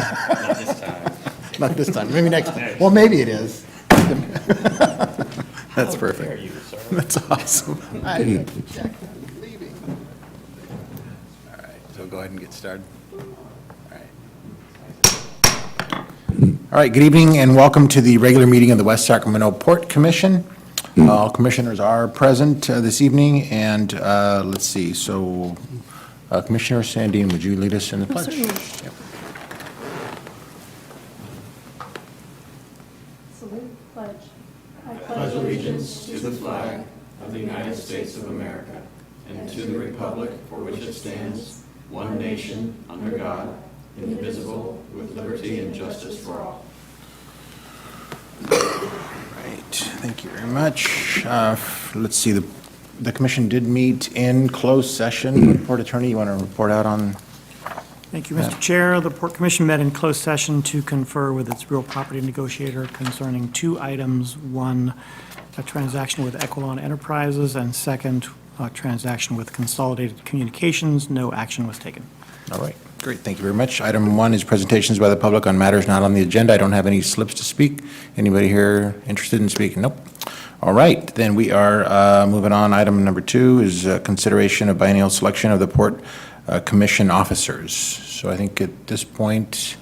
Not this time. Not this time, maybe next time. Well, maybe it is. That's How dare perfect. you, sir? That's awesome. I didn't have to check. I'm leaving. All right, so go ahead and get started. All right, good evening and welcome to the regular meeting of the West Sacramento Port Commission. All commissioners are present this evening, and let's see, so Commissioner Sandine, would you lead us in the pledge? Yep. Salute, pledge. I pledge allegiance to the flag of the United States of America and to the republic for which it stands, one nation, under God, indivisible, with liberty and justice for all. Right, thank you very much. Let's see, the commission did meet in closed session. Port Attorney, you want to report out on? Thank you, Mr. Chair. The Port Commission met in closed session to confer with its real property negotiator concerning two items. One, a transaction with Equilon Enterprises, and second, a transaction with Consolidated Communications. No action was taken. All right, great, thank you very much. Item 1 is presentations by the public on matters not on the agenda. I don't have any slips to speak. Anybody here interested in speaking? Nope. All right, then we are moving on. Item number 2 is consideration of biennial selection of the Port Commission officers. So I think at this point,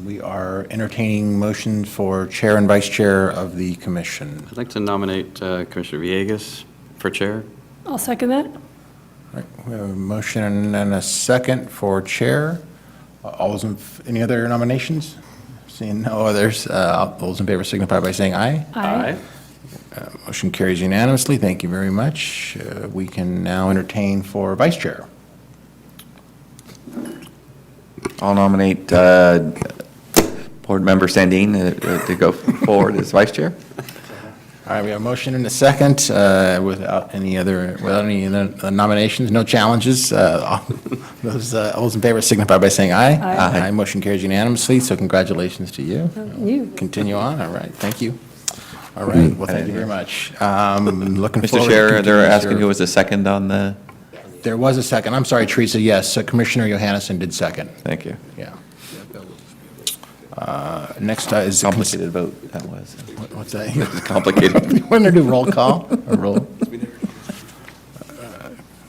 we are entertaining motions for chair and vice chair of the commission. I'd like to nominate Commissioner Villegas for chair. I'll second that. All right, we have a motion and a second for chair. All those any other nominations? Seeing no others, all those in favor signify by saying aye. Aye. Motion carries unanimously. Thank you very much. We can now entertain for vice chair. I'll nominate Board Member Sandine to go forward as vice chair. All right, we have a motion and a second without any other nominations, no challenges. All those in favor signify by saying aye. Aye. Aye. Motion carries unanimously, so congratulations to you. You. Continue on. All right, thank you. All right, well, thank you very much. Looking Mr. forward to Chair, they're continuing asking your- who was the second on the, There was a second. I'm sorry, Teresa, yes. Commissioner Johannesson did second. thank you. Yeah. Next is. Complicated vote, that was. What's that? It's complicated. Want to do roll call? Or roll?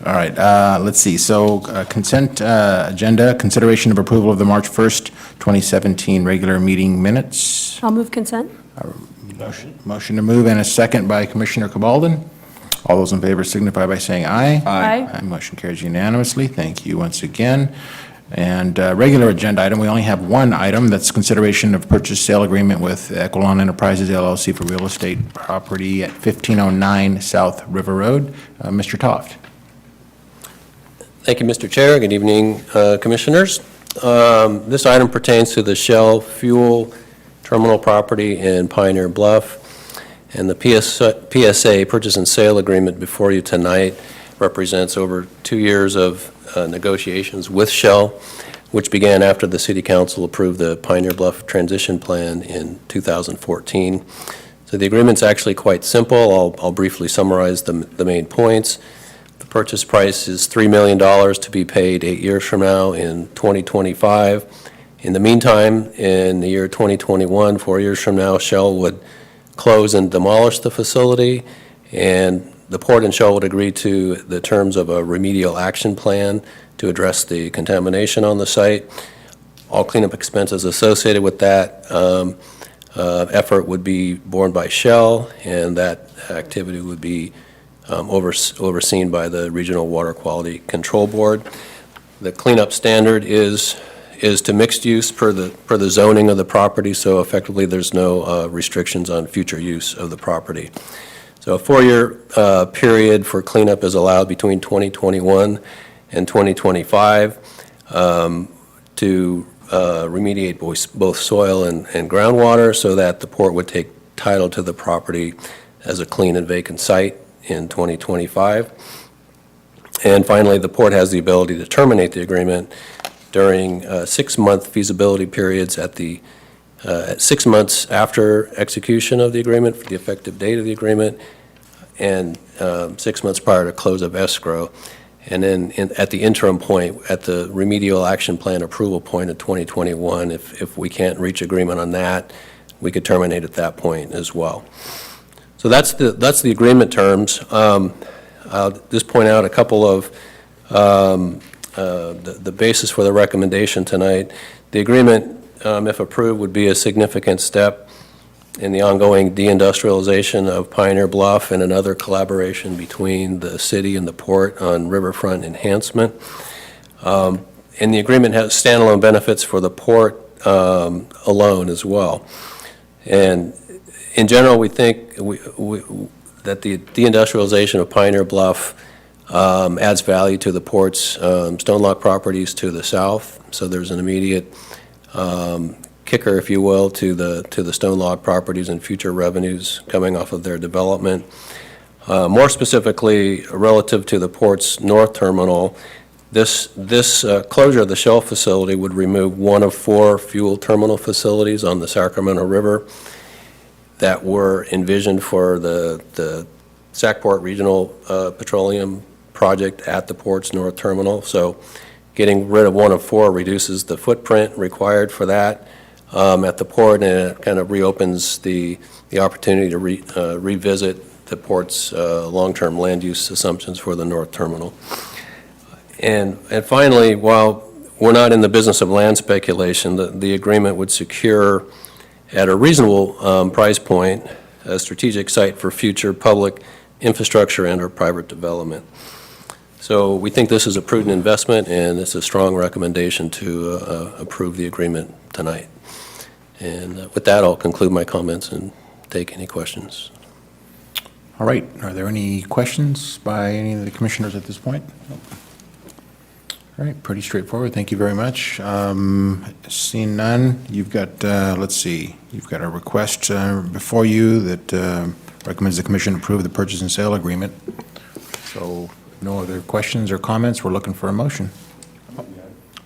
All right, let's see. So consent agenda, consideration of approval of the March 1st, 2017 regular meeting minutes. I'll move consent. Motion to move and a second by Commissioner Cabalden. All those in favor signify by saying aye. Aye. Motion carries unanimously. Thank you once again. And regular agenda item, we only have one item. That's consideration of purchase sale agreement with Equilon Enterprises LLC for real estate property at 1509 South River Road. Mr. Toft. Thank you, Mr. Chair. Good evening, Commissioners. This item pertains to the Shell Fuel Terminal property in Pioneer Bluff. And the PSA, Purchase and Sale Agreement, before you tonight represents over 2 years of negotiations with Shell, which began after the City Council approved the Pioneer Bluff Transition Plan in 2014. So the agreement's actually quite simple. I'll briefly summarize the main points. The purchase price is $3 million to be paid 8 years from now in 2025. In the meantime, in the year 2021, 4 years from now, Shell would close and demolish the facility, and the Port and Shell would agree to the terms of a remedial action plan to address the contamination on the site. All cleanup expenses associated with that effort would be borne by Shell, and that activity would be overseen by the Regional Water Quality Control Board. The cleanup standard is to mixed use per the zoning of the property, so effectively there's no restrictions on future use of the property. So a 4-year period for cleanup is allowed between 2021 and 2025 to remediate both soil and groundwater so that the Port would take title to the property as a clean and vacant site in 2025. And finally, the Port has the ability to terminate the agreement during 6-month feasibility periods at 6 months after execution of the agreement for the effective date of the agreement, and 6 months prior to close of escrow. And then at the interim point, at the remedial action plan approval point in 2021, if we can't reach agreement on that, we could terminate at that point as well. So that's the agreement terms. I'll just point out a couple of the basis for the recommendation tonight. The agreement, if approved, would be a significant step in the ongoing deindustrialization of Pioneer Bluff and another collaboration between the city and the port on riverfront enhancement. And the agreement has standalone benefits for the port alone as well. And in general, we think that the deindustrialization of Pioneer Bluff adds value to the port's stone lock properties to the south. So there's an immediate kicker, if you will, to the stone log properties and future revenues coming off of their development. More specifically, relative to the port's north terminal, this closure of the Shell facility would remove one of 4 fuel terminal facilities on the Sacramento River that were envisioned for the Sac-Port Regional Petroleum Project at the port's north terminal. So getting rid of one of 4 reduces the footprint required for that at the port, and it kind of reopens the opportunity to revisit the port's long-term land use assumptions for the north terminal. And finally, while we're not in the business of land speculation, the agreement would secure at a reasonable price point a strategic site for future public infrastructure and or private development. So we think this is a prudent investment, and it's a strong recommendation to approve the agreement tonight. And with that, I'll conclude my comments and take any questions. All right, are there any questions by any of the commissioners at this point? Nope. All right, pretty straightforward, thank you very much. Seeing none, you've got, let's see, you've got a request before you that recommends the commission approve the purchase and sale agreement. So no other questions or comments, we're looking for a motion. All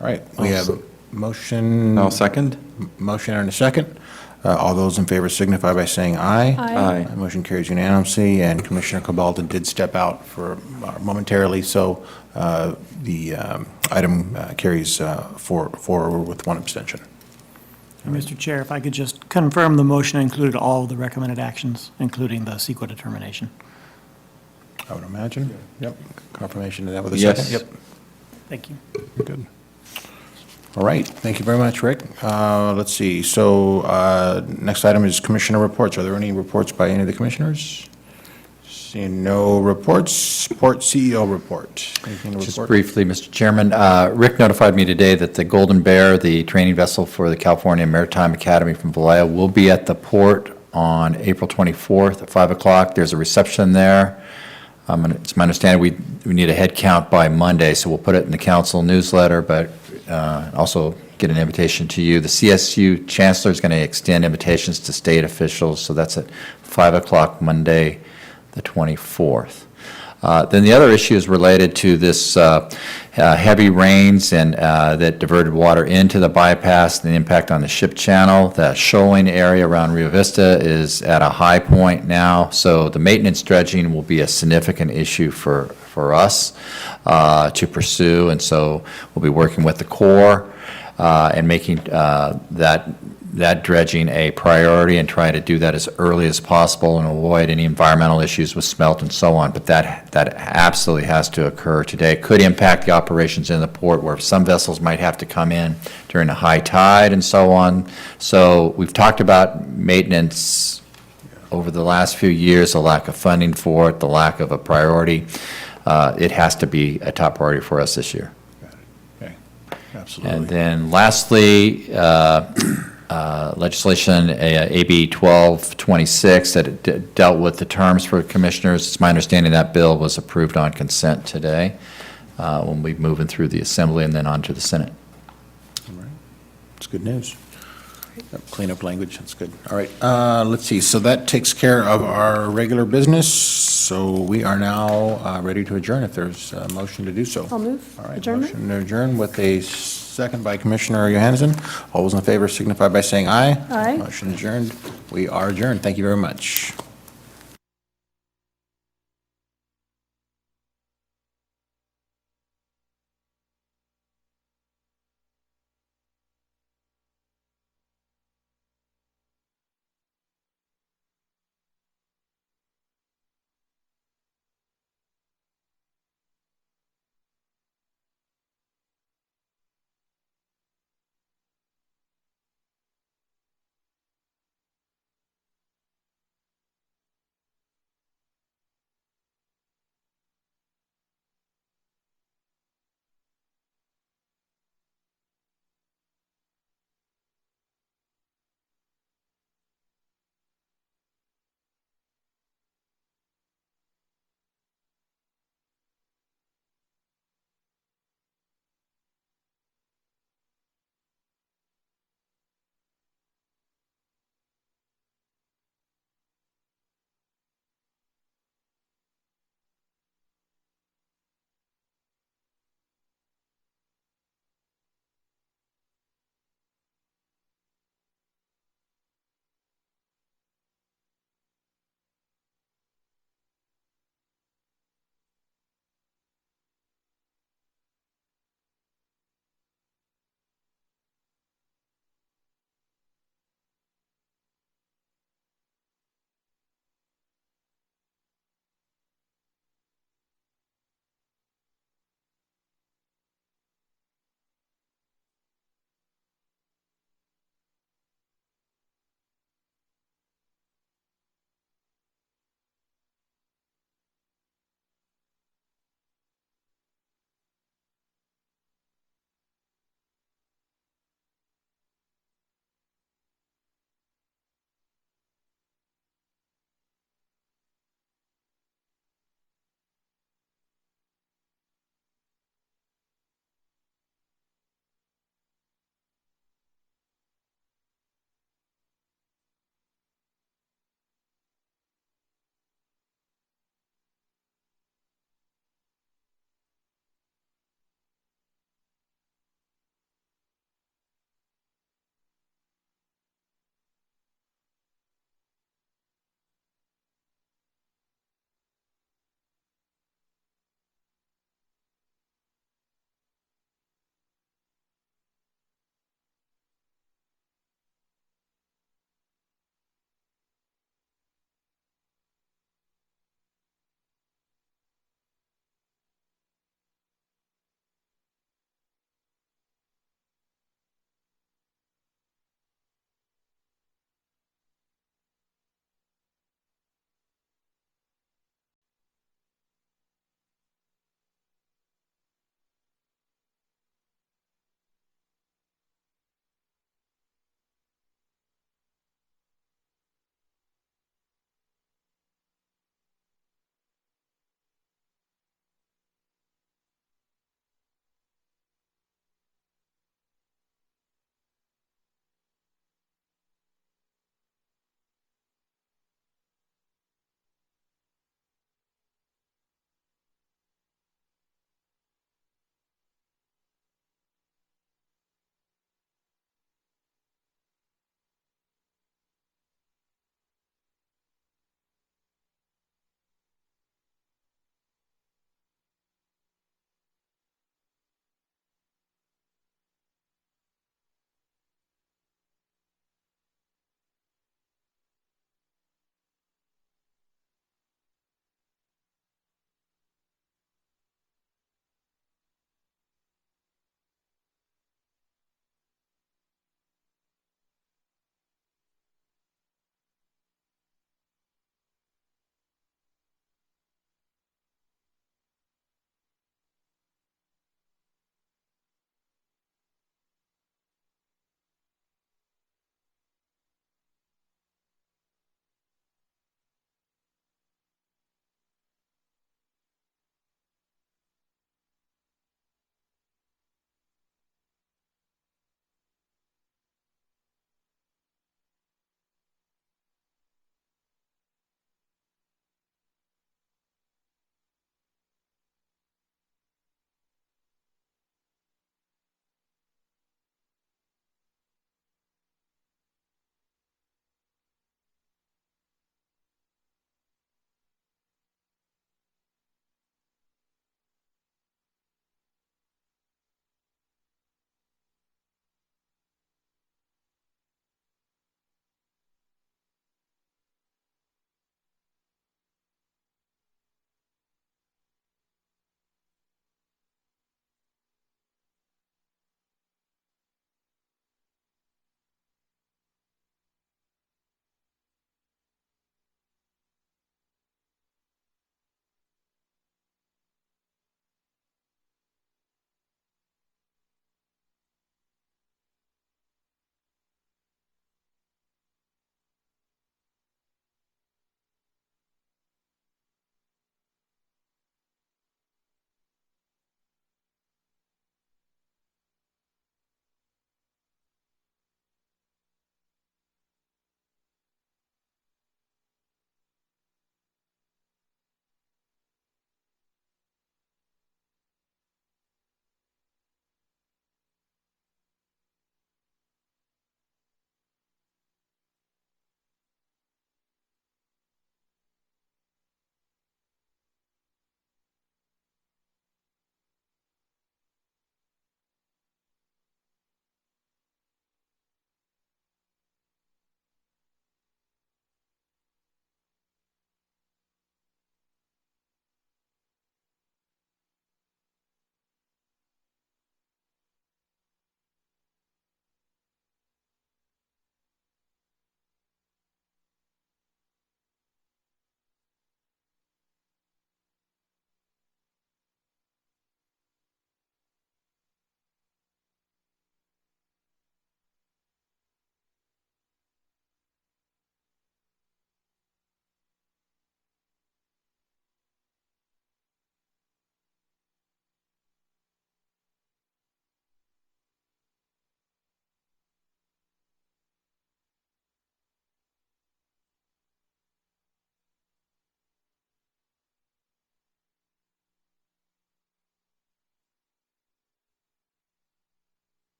right, we have a motion. I'll second. Motion and a second. All those in favor signify by saying aye. Aye. Motion carries unanimously, and Commissioner Cabalda did step out for momentarily, so the item carries forward with 1 abstention. Mr. Chair, if I could just confirm the motion included all of the recommended actions, including the CEQA determination. I would imagine. Yep. Confirmation of that with a Yes. second? Yep. Thank you. Good. All right, thank you very much, Rick. Let's see, so next item is commissioner reports. Are there any reports by any of the commissioners? Seeing no reports, Port CEO report. Anything to Just report? briefly, Mr. Chairman, Rick notified me today that the Golden Bear, the training vessel for the California Maritime Academy from Vallejo, will be at the port on April 24th at 5 o'clock. There's a reception there. It's my understanding we need a head count by Monday, so we'll put it in the council newsletter, but also get an invitation to you. The CSU chancellor is going to extend invitations to state officials, so that's at 5 o'clock Monday, the 24th. Then the other issue is related to this heavy rains and that diverted water into the bypass and the impact on the ship channel. The shoaling area around Rio Vista is at a high point now, so the maintenance dredging will be a significant issue for us to pursue, and so we'll be working with the Corps and making that dredging a priority and trying to do that as early as possible and avoid any environmental issues with smelt and so on. But that absolutely has to occur today. It could impact the operations in the port, where some vessels might have to come in during a high tide and so on. So we've talked about maintenance over the last few years, the lack of funding for it, the lack of a priority. It has to be a top priority for us this year. Okay, absolutely. And then lastly, legislation, AB 1226, that dealt with the terms for commissioners. It's my understanding that bill was approved on consent today when we're moving through the Assembly and then on to the Senate. All right, that's good news. Clean up language, that's good. All right, let's see, so that takes care of our regular business, so we are now ready to adjourn if there's a motion to do so. I'll move. All right, Adjournment? motion to adjourn with a second by Commissioner Johansson. All those in favor signify by saying aye. Aye. Motion adjourned. We are adjourned. Thank you very much.